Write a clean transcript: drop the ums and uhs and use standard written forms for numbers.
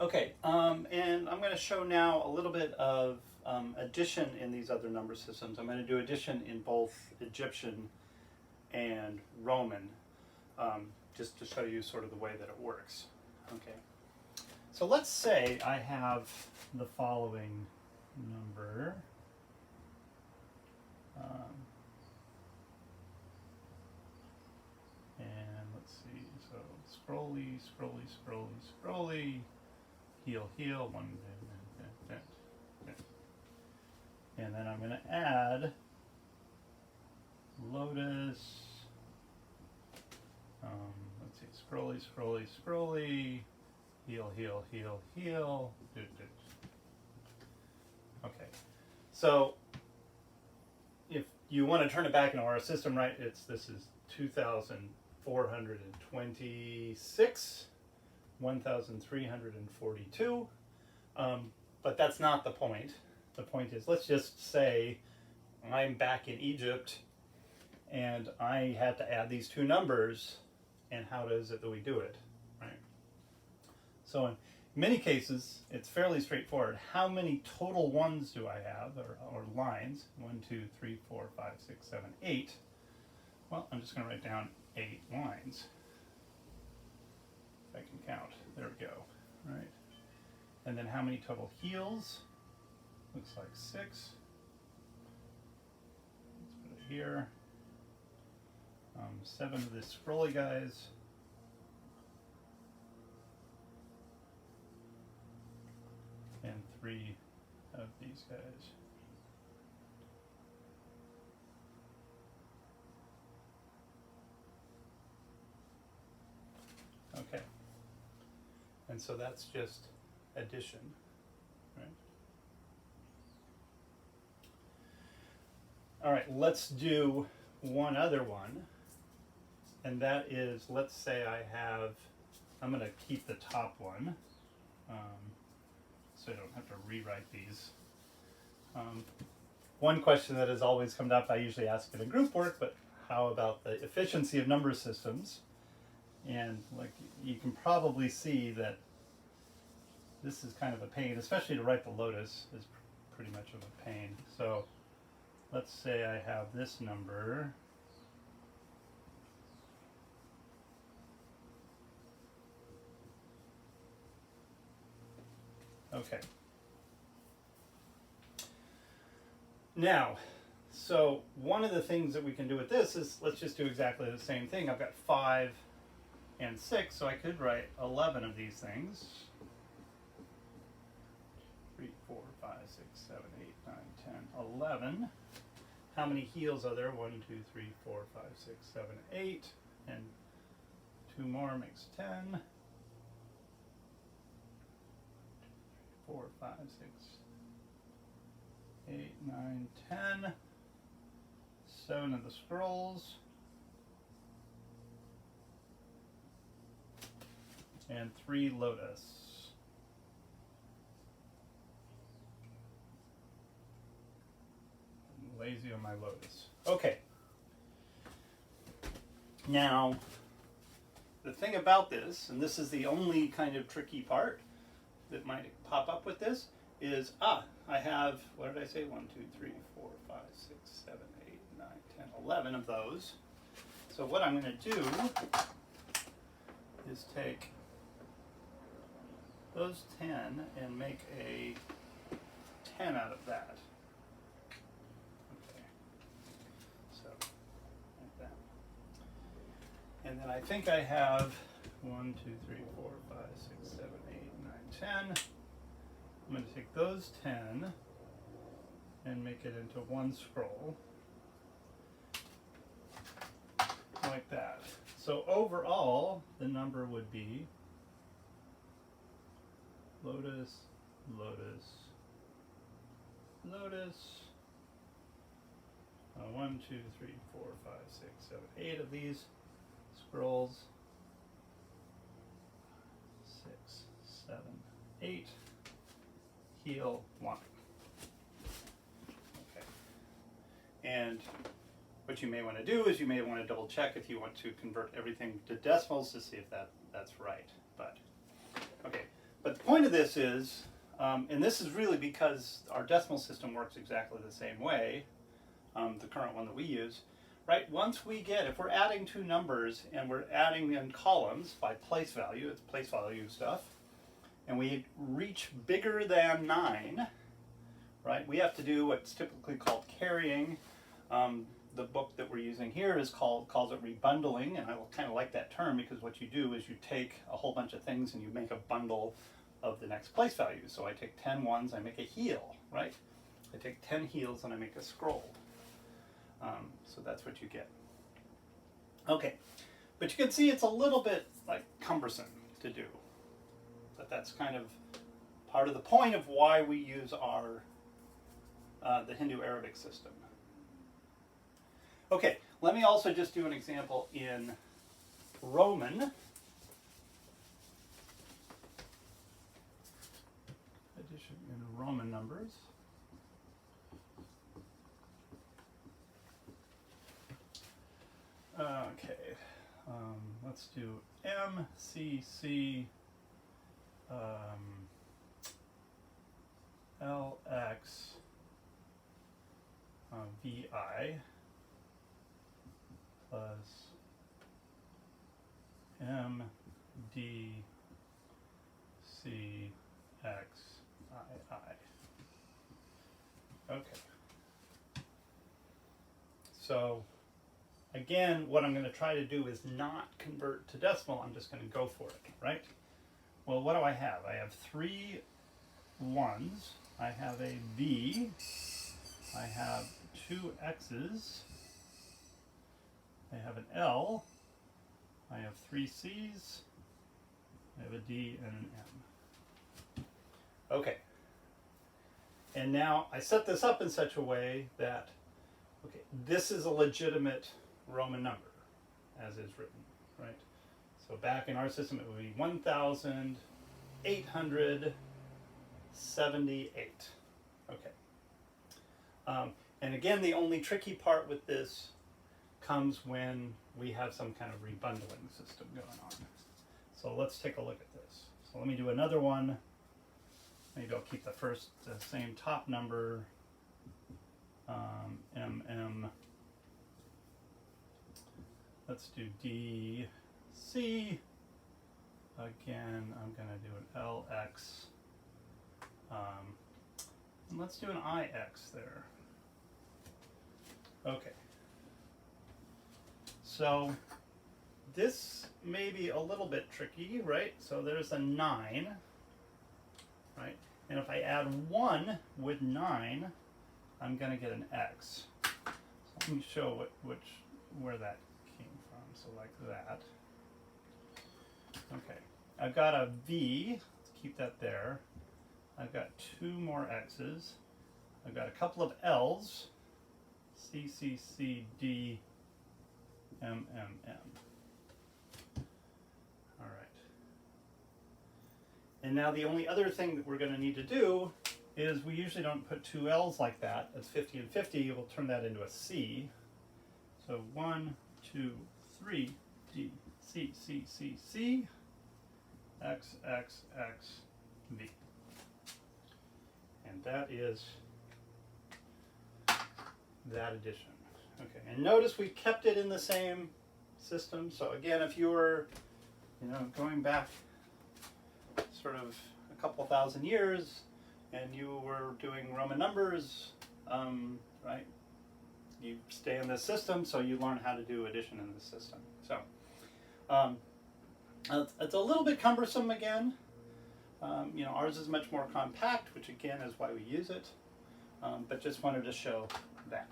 Okay, and I'm going to show now a little bit of addition in these other number systems. I'm going to do addition in both Egyptian and Roman, just to show you sort of the way that it works. Okay, so let's say I have the following number. And let's see, so scrolly, scrolly, scrolly, scrolly, heel, heel, one, and then I'm going to add lotus, let's see, scrolly, scrolly, scrolly, heel, heel, heel, heel, okay, so if you want to turn it back into our system, right, this is 2,426, 1,342, but that's not the point. The point is, let's just say I'm back in Egypt and I had to add these two numbers, and how is it that we do it, right? So in many cases, it's fairly straightforward. How many total ones do I have, or lines? 1, 2, 3, 4, 5, 6, 7, 8. Well, I'm just going to write down 8 lines. If I can count. There we go. Right. And then how many total heels? Looks like 6. Let's put it here. 7 of the scrolly guys. And 3 of these guys. Okay. And so that's just addition, right? All right, let's do one other one. And that is, let's say I'm going to keep the top one, so I don't have to rewrite these. One question that has always come up, I usually ask in a group work, but how about the efficiency of number systems? And like you can probably see that this is kind of a pain, especially to write the lotus is pretty much of a pain. So let's say I have this number. Okay. Now, so one of the things that we can do with this is, let's just do exactly the same thing. I've got 5 and 6, so I could write 11 of these things. 3, 4, 5, 6, 7, 8, 9, 10, 11. How many heels are there? 1, 2, 3, 4, 5, 6, 7, 8. And 2 more makes 10. 4, 5, 6, 8, 9, 10. 7 of the scrolls. And 3 lotus. I'm lazy on my lotus. Okay. Now, the thing about this, and this is the only kind of tricky part that might pop up with this, is, I have, what did I say? 1, 2, 3, 4, 5, 6, 7, 8, 9, 10, 11 of those. So what I'm going to do is take those 10 and make a 10 out of that. Okay. So, like that. And then I think I have 1, 2, 3, 4, 5, 6, 7, 8, 9, 10. I'm going to take those 10 and make it into one scroll. Like that. So overall, the number would be lotus, lotus, lotus. 1, 2, 3, 4, 5, 6, 7, 8 of these scrolls. 6, 7, 8. Heel 1. Okay. And what you may want to do is you may want to double check if you want to convert everything to decimals to see if that's right. But okay. But the point of this is, and this is really because our decimal system works exactly the same way, the current one that we use, right? Once we get, if we're adding two numbers and we're adding in columns by place value, it's place value stuff, and we reach bigger than 9, right? We have to do what's typically called carrying. The book that we're using here calls it rebundling, and I kind of like that term because what you do is you take a whole bunch of things and you make a bundle of the next place value. So I take 10 ones, I make a heel, right? I take 10 heels and I make a scroll. So that's what you get. Okay, but you can see it's a little bit like cumbersome to do, but that's kind of part of the point of why we use our the Hindu-Arabic system. Okay, let me also just do an example in Roman. Addition in Roman numbers. Okay, let's do MCC LX VI plus MDCXII. Okay. So again, what I'm going to try to do is not convert to decimal. I'm just going to go for it, right? Well, what do I have? I have 3 1s. I have a V. I have 2 X's. I have an L. I have 3 C's. I have a D and an M. Okay. And now I set this up in such a way that, okay, this is a legitimate Roman number, as is written, right? So back in our system, it would be 1,878. Okay. And again, the only tricky part with this comes when we have some kind of rebundling system going on. So let's take a look at this. So let me do another one. Maybe I'll keep the same top number, MM. Let's do DC. Again, I'm going to do an LX. And let's do an IX there. Okay. So this may be a little bit tricky, right? So there's a 9, right? And if I add 1 with 9, I'm going to get an X. So let me show where that came from. So like that. Okay. I've got a V. Let's keep that there. I've got 2 more X's. I've got a couple of L's. C, C, C, D, M, M, M. All right. And now the only other thing that we're going to need to do is we usually don't put 2 L's like that. That's 50 and 50. We'll turn that into a C. So 1, 2, 3, D, C, C, C, C, X, X, X, V. And that is that addition. Okay, and notice we kept it in the same system. So again, if you were, going back sort of a couple thousand years and you were doing Roman numbers, right? You stay in this system, so you learn how to do addition in this system. So it's a little bit cumbersome again. Ours is much more compact, which again is why we use it. But just wanted to show that.